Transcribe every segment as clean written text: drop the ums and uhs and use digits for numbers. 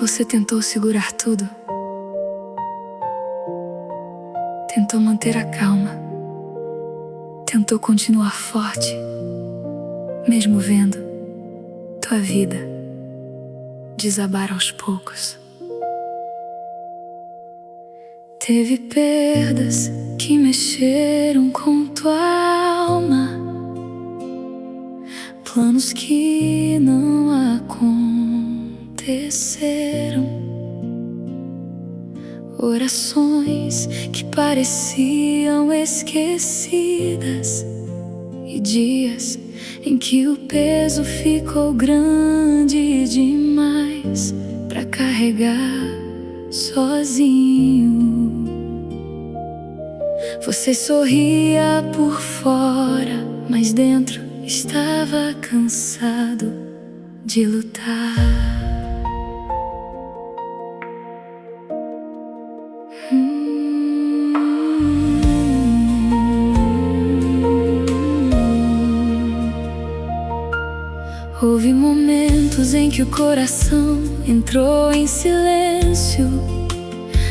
Você tentou segurar tudo, tentou manter a calma, tentou continuar forte, mesmo vendo tua vida desabar aos poucos. Teve perdas que mexeram com tua alma, planos que não aconteceram, orações que pareciam esquecidas e dias em que o peso ficou grande demais pra carregar sozinho. Você sorria por fora, mas dentro estava cansado de lutar. Houve momentos em que o coração entrou em silêncio,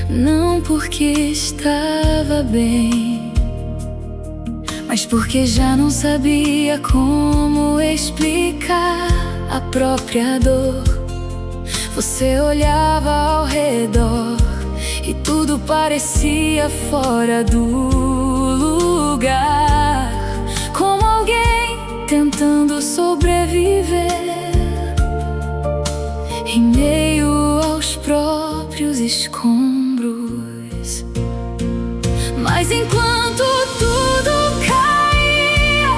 não porque estava bem, mas porque já não sabia como explicar a própria dor. Você olhava ao redor e tudo parecia fora do lugar, como alguém tentando sobreviver em meio aos próprios escombros. Mas enquanto tudo caía,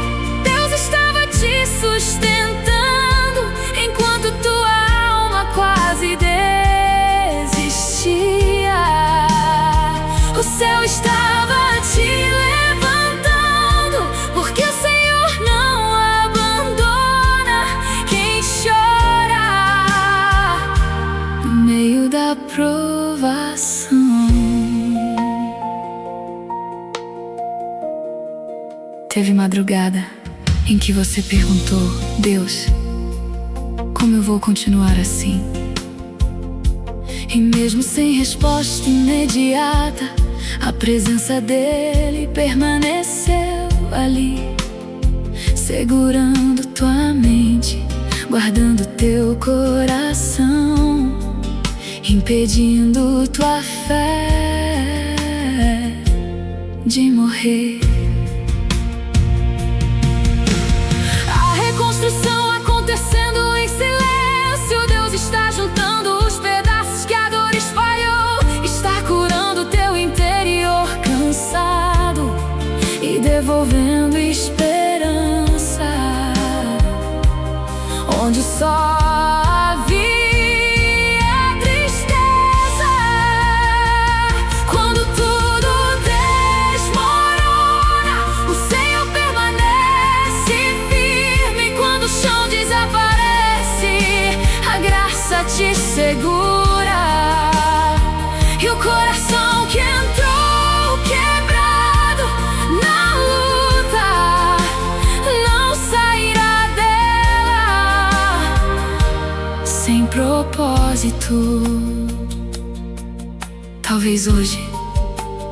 Deus estava te sustentando. Enquanto tua alma quase desistia, o céu estava te levantando, porque o Senhor não abandona quem chora no meio da provação. Teve madrugada em que você perguntou: Deus, como eu vou continuar assim? E mesmo sem resposta imediata, a presença dele permaneceu ali, segurando tua mente, guardando teu coração, impedindo tua fé de morrer. Construção acontecendo em silêncio. Deus está juntando os pedaços que a dor espalhou, está curando teu interior cansado e devolvendo esperança onde só havia tristeza. Quando tudo desmorona, o Senhor permanece firme. Quando o chão desaparece, a graça te segura. E o coração que entrou quebrado na luta não sairá dela sem propósito. Talvez hoje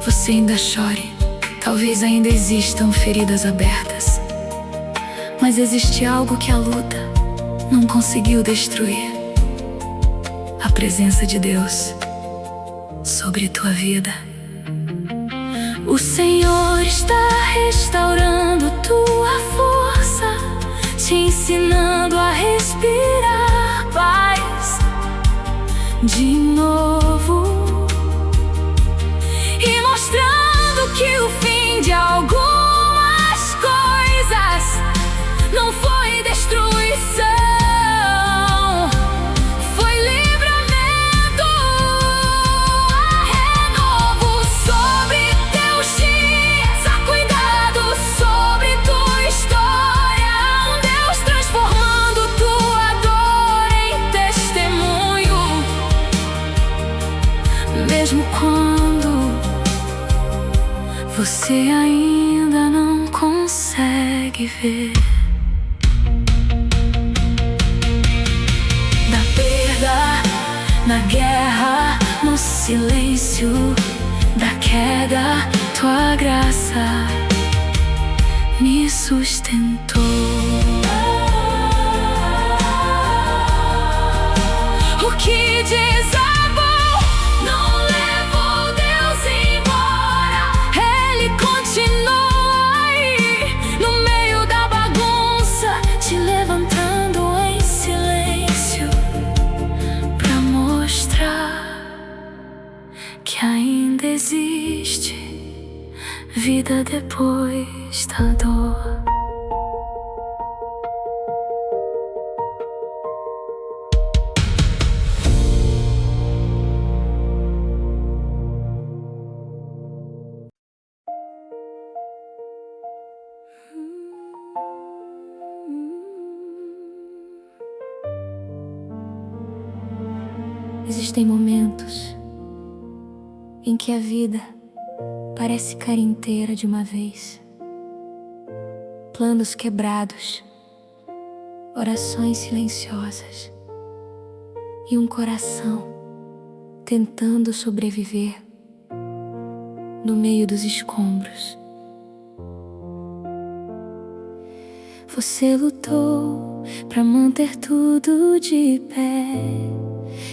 você ainda chore, talvez ainda existam feridas abertas, mas existe algo que a luta não conseguiu destruir: a presença de Deus sobre tua vida. O Senhor está restaurando tua força, te ensinando a respirar paz de novo, e mostrando que o fim de algumas coisas não foi destruição, foi livramento. Há renovo sobre teus dias, há cuidado sobre tua história. Um Deus transformando tua dor em testemunho, mesmo quando você ainda não consegue ver. Da perda Na guerra, no silêncio da queda, tua graça me sustentou. O que desabou não levou Deus embora. Ele continua aí, no meio da bagunça, te levantando em silêncio pra mostrar que ainda existe vida depois da dor. Existem momentos em que a vida parece cair inteira de uma vez. Planos quebrados, orações silenciosas e um coração tentando sobreviver no meio dos escombros. Você lutou pra manter tudo de pé,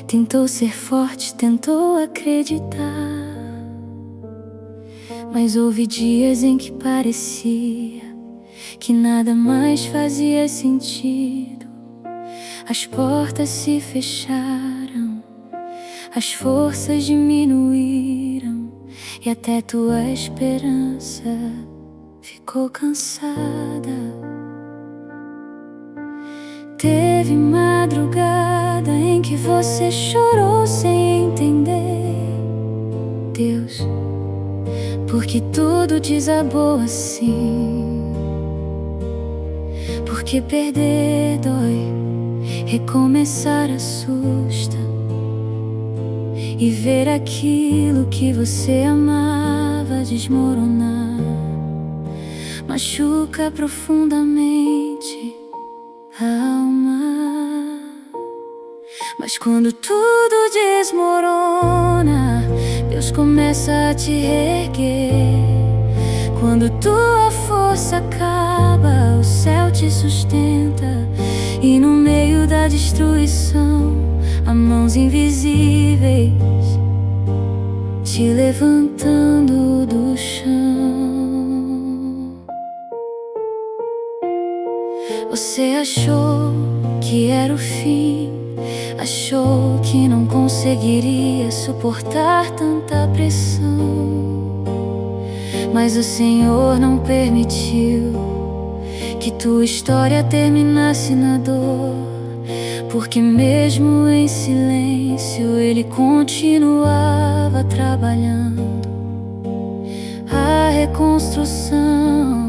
tentou ser forte, tentou acreditar. Mas houve dias em que parecia que nada mais fazia sentido. As portas se fecharam, as forças diminuíram e até tua esperança ficou cansada. Teve madrugada em que você chorou sem entender, Deus, porque tudo desabou assim. Porque perder dói, recomeçar assusta, e ver aquilo que você amava desmoronar machuca profundamente a alma. Mas quando tudo desmorona, Deus começa a te reerguer. Quando tua força acaba, o céu te sustenta. E no meio da destruição, há mãos invisíveis te levantando do chão. Você achou que era o fim, achou que não conseguiria suportar tanta pressão. Mas o Senhor não permitiu que tua história terminasse na dor, porque mesmo em silêncio Ele continuava trabalhando. A reconstrução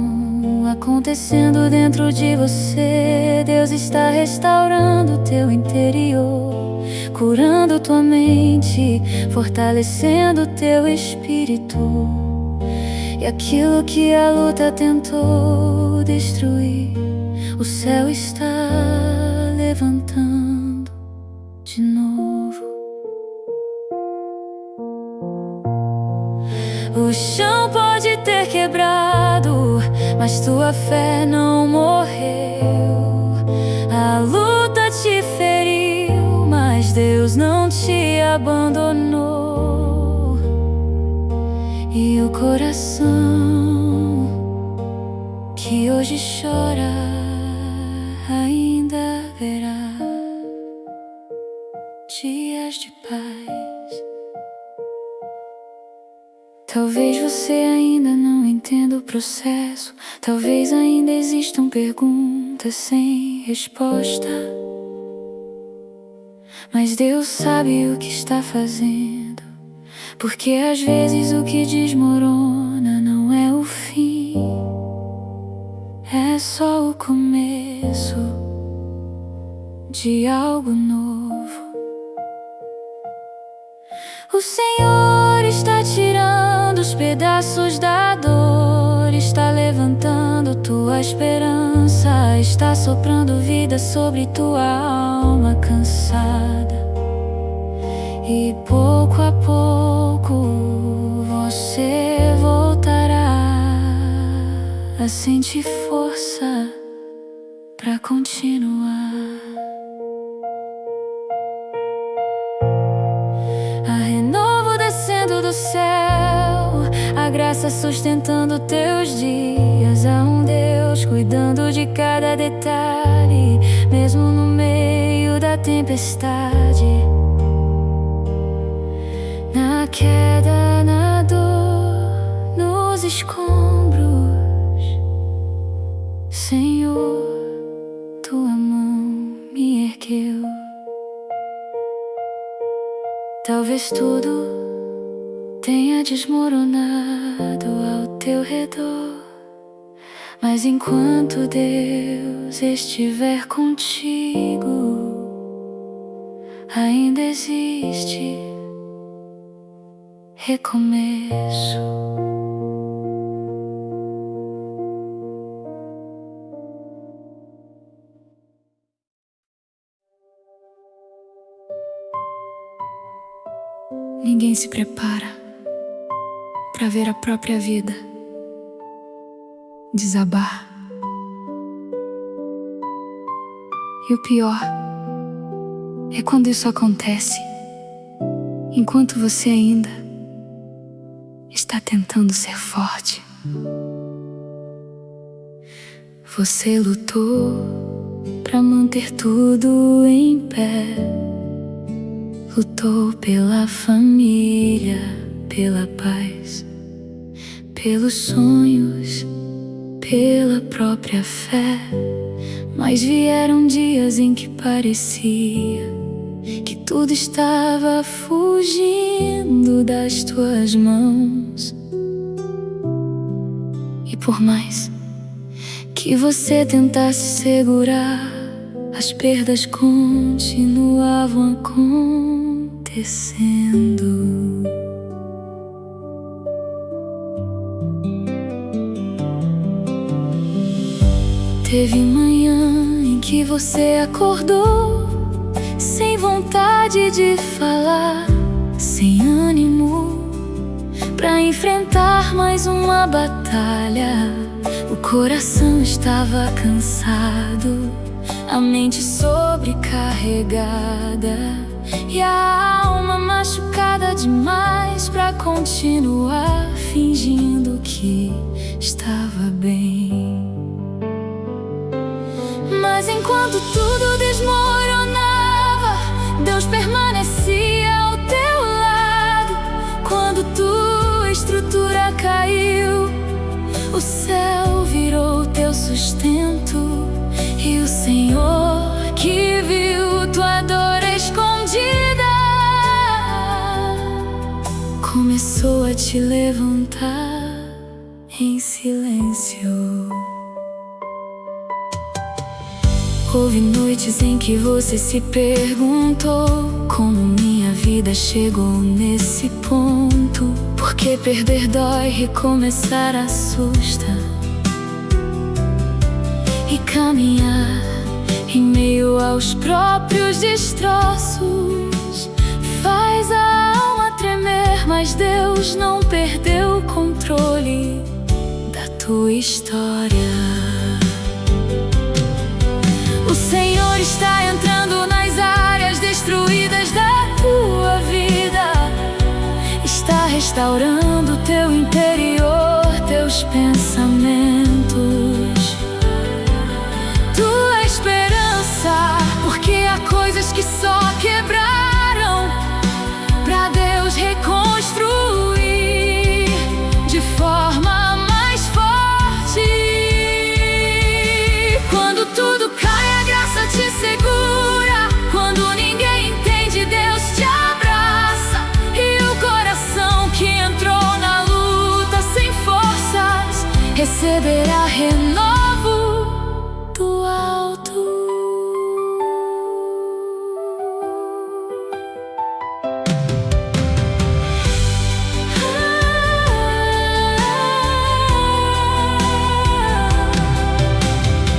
acontecendo dentro de você. Deus está restaurando teu interior, curando tua mente, fortalecendo teu espírito. E aquilo que a luta tentou destruir, o céu está levantando de novo. O chão pode ter quebrado, mas tua fé não morreu. A luta te feriu, mas Deus não te abandonou. E o coração que hoje chora ainda verá dias de paz. Talvez você ainda não entenda o processo, talvez ainda existam perguntas sem resposta, mas Deus sabe o que está fazendo, porque às vezes o que desmorona não é o fim, é só o começo de algo novo. O Senhor está tirando os pedaços da dor, está levantando tua esperança, está soprando vida sobre tua alma cansada. e pouco a pouco você voltará a sentir força pra continuar. Há renovo descendo do céu, a graça sustentando teus dias. Há um Deus cuidando de cada detalhe, mesmo no meio da tempestade. Na queda, na dor, nos escombros, Senhor, tua mão me ergueu. Talvez tudo tenha desmoronado ao teu redor, mas enquanto Deus estiver contigo, ainda existe recomeço. Ninguém se prepara para ver a própria vida desabar. E o pior é quando isso acontece enquanto você ainda está tentando ser forte. Você lutou para manter tudo em pé, lutou pela família, pela paz, pelos sonhos, pela própria fé. Mas vieram dias em que parecia que tudo estava fugindo das tuas mãos. E por mais que você tentasse segurar, as perdas continuavam acontecendo. Teve manhã em que você acordou sem vontade de falar, sem ânimo pra enfrentar mais uma batalha. O coração estava cansado, a mente sobrecarregada e a alma machucada demais pra continuar fingindo que estava bem. Mas enquanto tudo desmoronava, Deus permanecia ao teu lado. Quando tua estrutura caiu, o céu virou teu sustento. E o Senhor, que viu tua dor escondida, começou a te levantar em silêncio. Houve noites em que você se perguntou como minha vida chegou nesse ponto. Porque perder dói, recomeçar assusta, e caminhar em meio aos próprios destroços faz a alma tremer. Mas Deus não perdeu o controle da tua história. O Senhor está entrando nas áreas destruídas da tua vida, está restaurando teu interior, teus pensamentos, tua esperança, porque há coisas que só quebraram pra Deus reconstruir de forma mais forte. Quando tudo cai, a graça te segura. Quando ninguém entende, Deus te abraça. E o coração que entrou na luta sem forças receberá renovo do alto.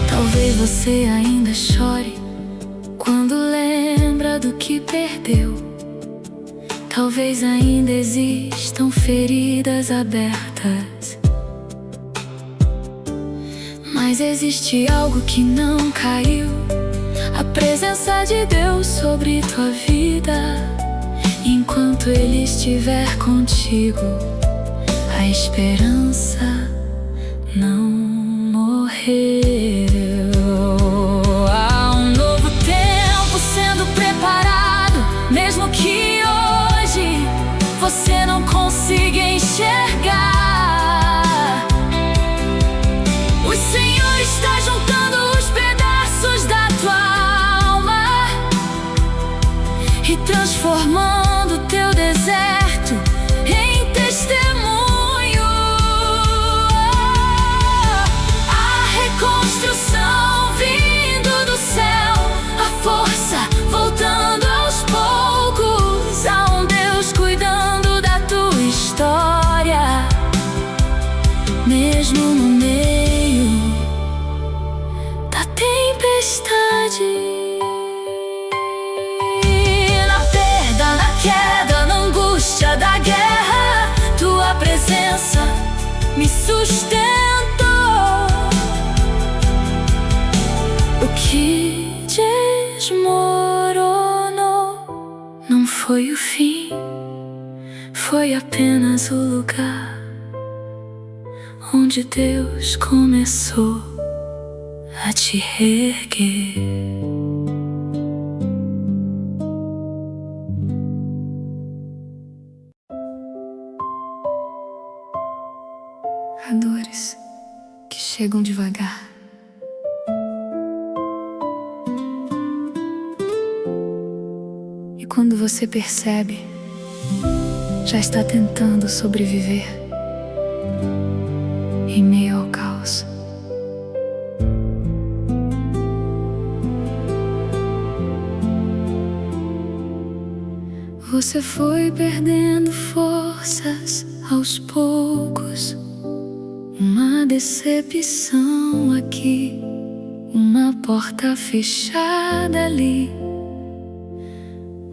Talvez você ainda chore quando lembra do que perdeu, Talvez ainda existam feridas abertas, mas existe algo que não caiu: a presença de Deus sobre tua vida. Enquanto Ele estiver contigo, a esperança não morreu. Há um novo tempo sendo preparado, mesmo que hoje você não consiga enxergar. O Senhor está juntando os pedaços da tua alma e transformando teu deserto em testemunho. A reconstrução vindo do céu, a força voltando aos poucos. Há um Deus cuidando da tua história, mesmo no meio da tempestade. Queda, na angústia da guerra, tua presença me sustentou. O que desmoronou não foi o fim, foi apenas o lugar onde Deus começou a te reerguer. Há dores que chegam devagar, e quando você percebe, já está tentando sobreviver em meio ao caos. Você foi perdendo forças aos poucos. Uma decepção aqui, uma porta fechada ali,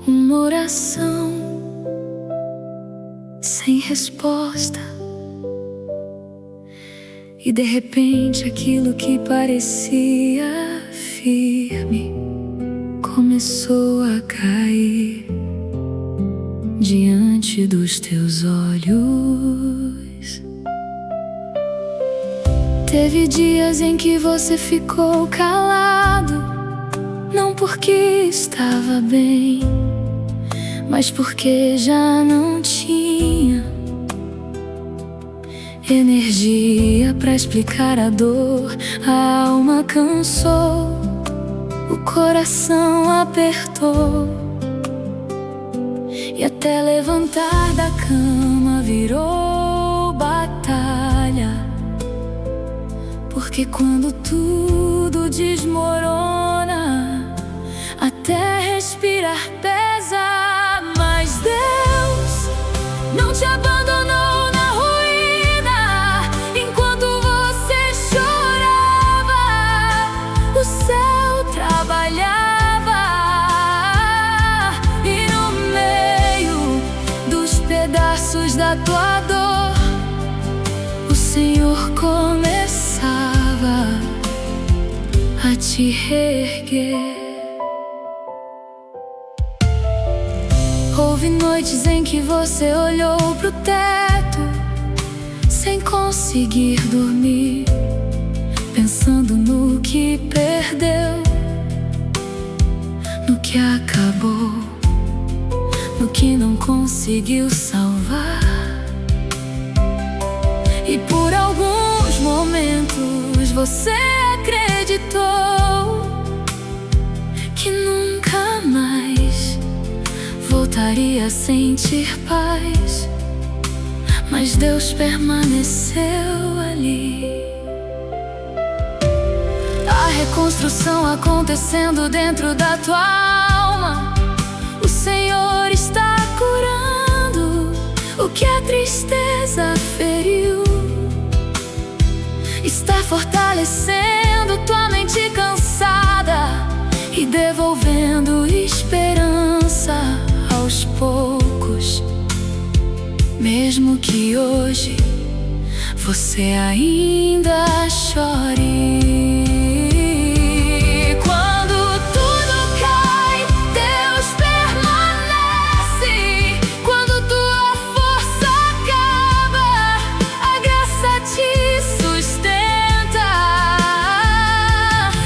uma oração sem resposta. E de repente aquilo que parecia firme começou a cair diante dos teus olhos. Teve dias em que você ficou calado, não porque estava bem, mas porque já não tinha energia pra explicar a dor. A alma cansou, o coração apertou, e até levantar da cama virou batalha. Porque quando tudo desmorona, até respirar pesa. Mas Deus não te abandonou na ruína. Enquanto você chorava, o céu trabalhava, e no meio dos pedaços da tua dor, o Senhor começava a te reerguer. Houve noites em que você olhou pro teto sem conseguir dormir, pensando no que perdeu, no que acabou, no que não conseguiu salvar. E por alguns momentos você acreditou que nunca mais voltaria a sentir paz. Mas Deus permaneceu ali. A reconstrução acontecendo dentro da tua alma. O Senhor está curando o que a tristeza feriu. Está fortalecendo tua mente cansada e devolvendo esperança aos poucos. Deus. Mesmo que hoje você ainda chore. Quando tudo cai, Deus permanece. Quando tua força acaba, a graça te sustenta.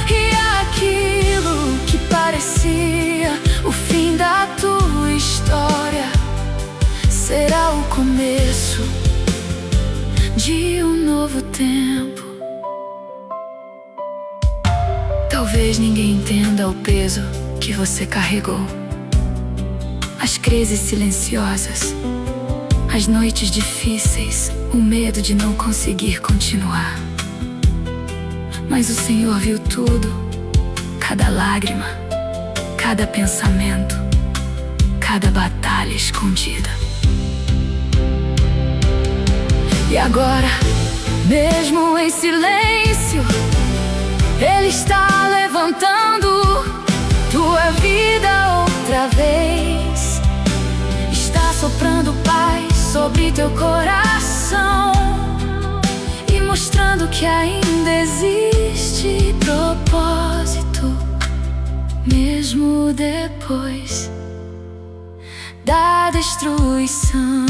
E aquilo que parecia o fim da tua história será o começo de um novo tempo. Talvez ninguém entenda o peso que você carregou, as crises silenciosas, as noites difíceis, o medo de não conseguir continuar. Mas o Senhor viu tudo, cada lágrima, cada pensamento, cada batalha escondida. E agora, mesmo em silêncio, Ele está levantando tua vida outra vez. Está soprando paz sobre teu coração e mostrando que ainda existe propósito, mesmo depois da destruição.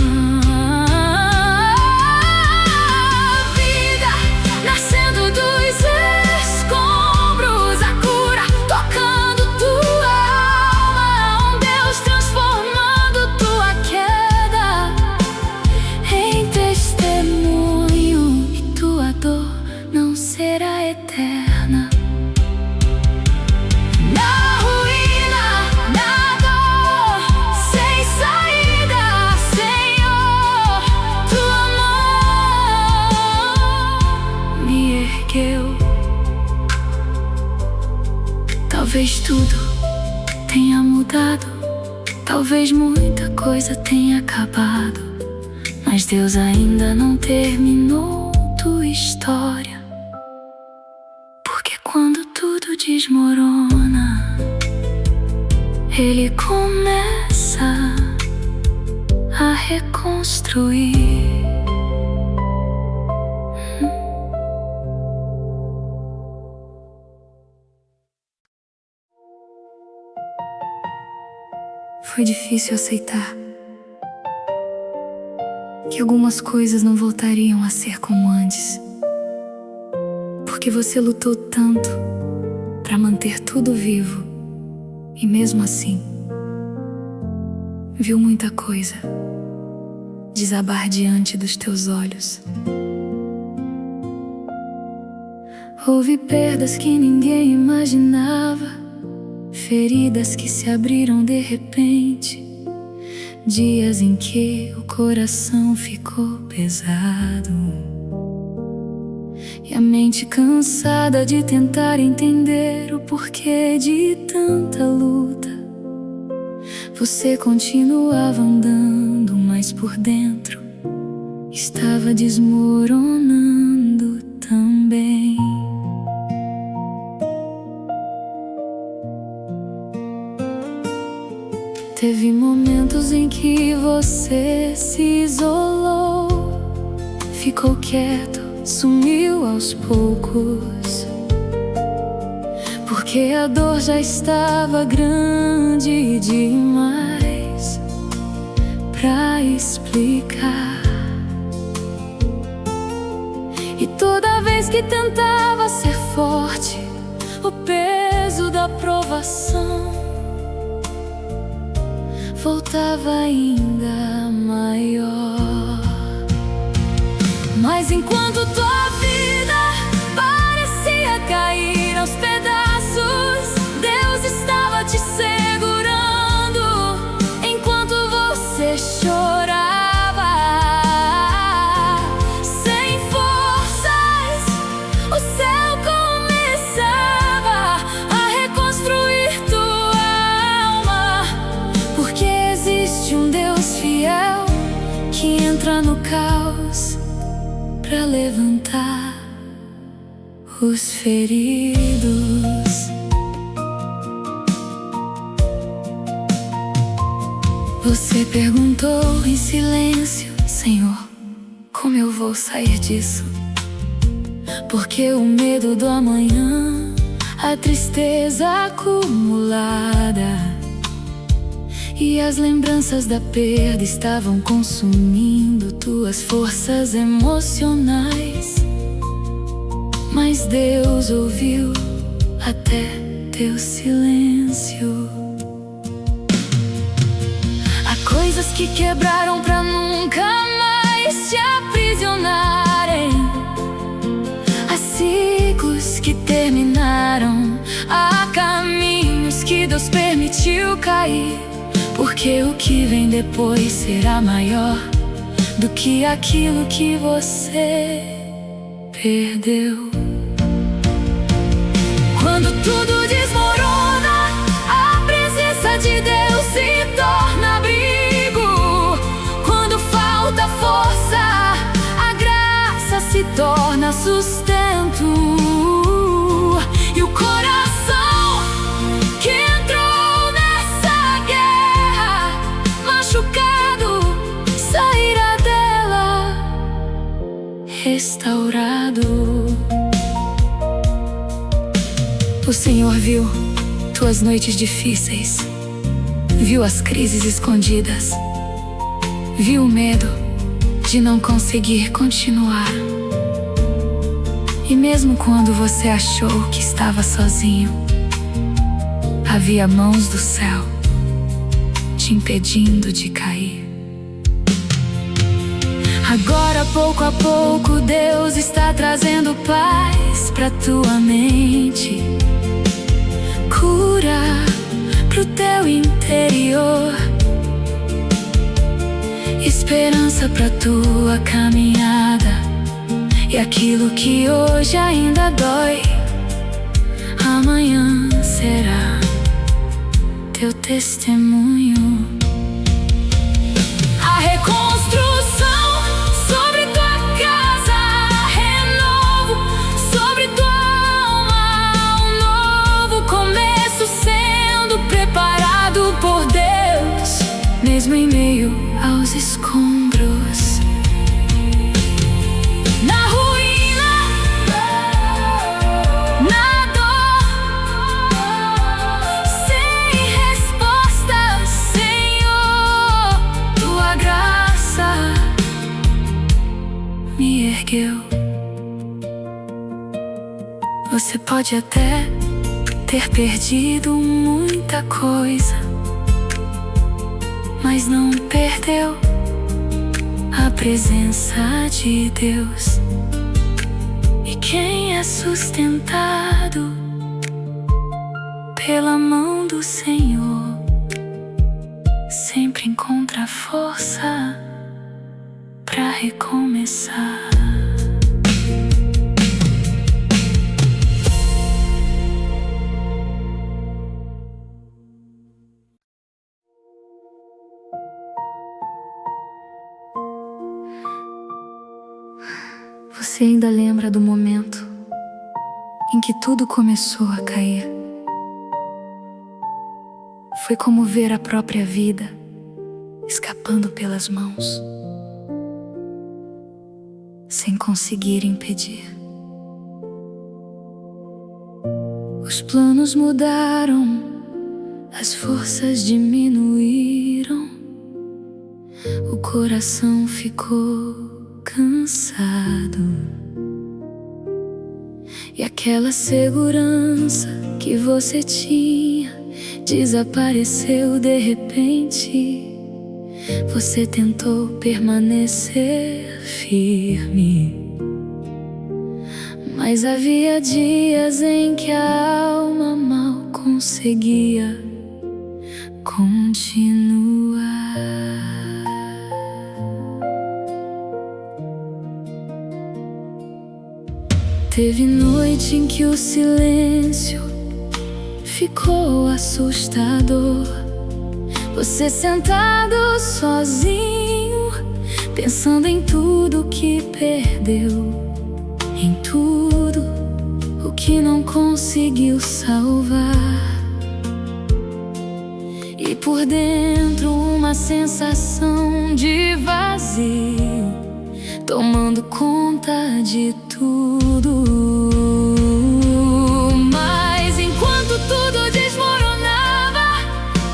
Talvez tudo tenha mudado, talvez muita coisa tenha acabado, mas Deus ainda não terminou tua história. Porque quando tudo desmorona, Ele começa a reconstruir. Foi difícil aceitar que algumas coisas não voltariam a ser como antes, porque você lutou tanto para manter tudo vivo e mesmo assim viu muita coisa desabar diante dos teus olhos. Houve perdas que ninguém imaginava, feridas que se abriram de repente, dias em que o coração ficou pesado e a mente cansada de tentar entender o porquê de tanta luta. Você continuava andando, mas por dentro estava desmoronando também. Teve momentos em que você se isolou, ficou quieto, sumiu aos poucos, porque a dor já estava grande demais pra explicar. E toda vez que tentava ser forte, o peso da provação voltava ainda maior. Mas enquanto tua vida parecia cair aos pedaços, Deus estava te segurando enquanto você chorava. Sem forças, o céu começava a reconstruir tua alma, porque existe um Deus fiel que entra no caos pra levantar os feridos. Você perguntou em silêncio: Senhor, como eu vou sair disso? Porque o medo do amanhã, a tristeza acumulada e as lembranças da perda estavam consumindo tuas forças emocionais. Mas Deus ouviu até teu silêncio. Há coisas que quebraram pra nunca mais te aprisionarem. Há ciclos que terminaram. Há caminhos que Deus permitiu cair, porque o que vem depois será maior do que aquilo que você perdeu. Quando tudo desmorona, a presença de Deus se torna abrigo. Quando falta força, a graça se torna sustento. E o coração que entrou nessa guerra machucado sairá dela restaurado. O Senhor viu tuas noites difíceis, viu as crises escondidas, viu o medo de não conseguir continuar. E mesmo quando você achou que estava sozinho, havia mãos do céu te impedindo de cair. Agora, pouco a pouco, Deus está trazendo paz pra tua mente, cura pro teu interior, esperança pra tua caminhada. E aquilo que hoje ainda dói, amanhã será teu testemunho. A reconstrução sobre tua casa, renovo sobre tua alma, um novo começo sendo preparado por Deus, mesmo em meio aos escombros. Na ruína, na dor, sem resposta, Senhor, tua graça me ergueu. Você pode até ter perdido muita coisa, mas não perdeu a presença de Deus. E quem é sustentado pela mão do Senhor sempre encontra força pra recomeçar. Você ainda lembra do momento em que tudo começou a cair? Foi como ver a própria vida escapando pelas mãos, sem conseguir impedir. Os planos mudaram, as forças diminuíram, o coração ficou cansado, e aquela segurança que você tinha desapareceu de repente. Você tentou permanecer firme, mas havia dias em que a alma mal conseguia continuar. Teve noite em que o silêncio ficou assustador. Você sentado sozinho, pensando em tudo que perdeu, em tudo o que não conseguiu salvar. e por dentro uma sensação de vazio tomando conta de tudo. Mas enquanto tudo desmoronava,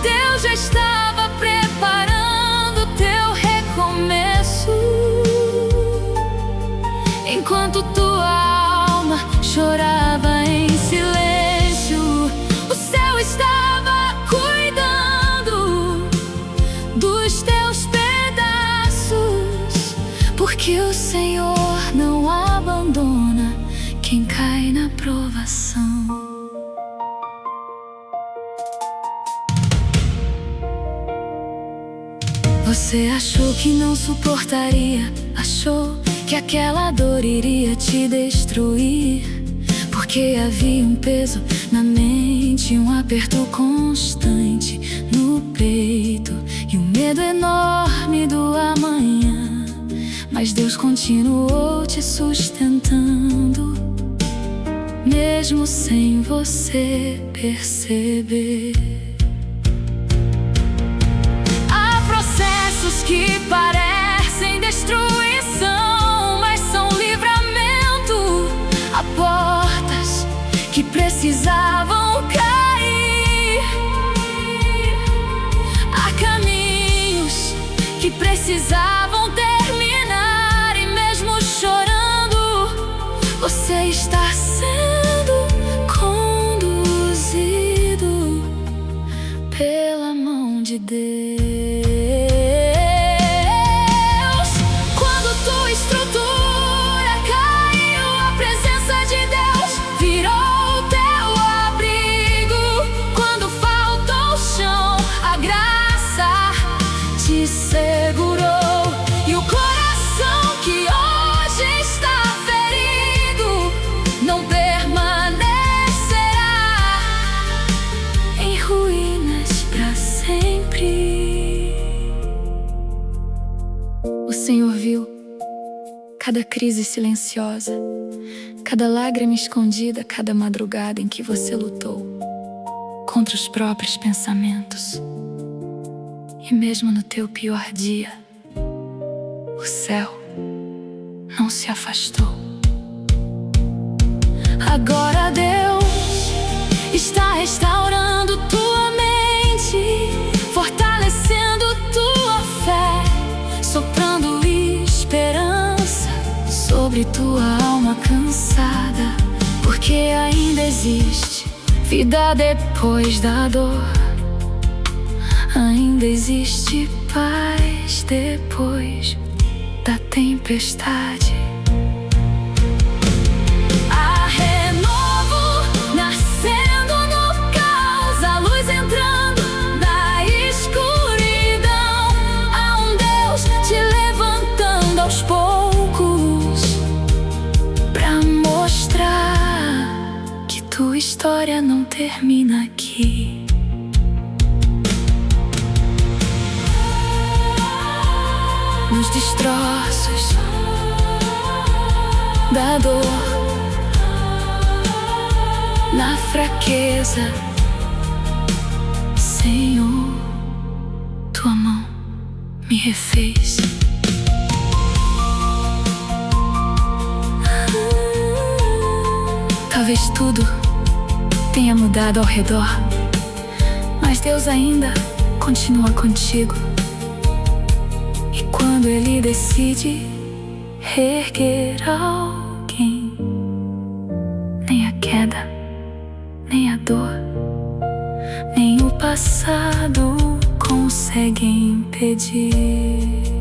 Deus já estava preparando teu recomeço. Enquanto tua alma chorava em silêncio, o céu estava cuidando dos teus pedaços, porque o Senhor não abandona quem cai na provação. Você achou que não suportaria, achou que aquela dor iria te destruir, porque havia um peso na mente, um aperto constante no peito e um medo enorme do amanhã. Mas Deus continuou te sustentando, mesmo sem você perceber. Há processos que parecem destruição, mas são livramento. Há portas que precisavam cair, há caminhos que precisavam terminar, e mesmo chorando, você está sendo conduzido pela mão de Deus. Quando tua estrutura caiu, a presença de Deus virou teu abrigo. Quando faltou chão, a graça te segurou. E o coração que hoje está ferido não permanecerá em ruínas para sempre. O Senhor viu cada crise silenciosa, cada lágrima escondida, cada madrugada em que você lutou contra os próprios pensamentos. E mesmo no teu pior dia, o céu não se afastou. Agora Deus está restaurando tua mente, fortalecendo tua fé, soprando esperança sobre tua alma cansada, porque ainda existe vida depois da dor. Ainda existe paz depois da tempestade. Há renovo nascendo no caos, a luz entrando na escuridão. Há um Deus te levantando aos poucos pra mostrar que tua história não termina aqui. Nos destroços da dor, na fraqueza, Senhor, tua mão me refez. Talvez tudo tenha mudado ao redor, mas Deus ainda continua contigo. E quando Ele decide reerguer alguém, nem a queda, nem a dor, nem o passado conseguem impedir.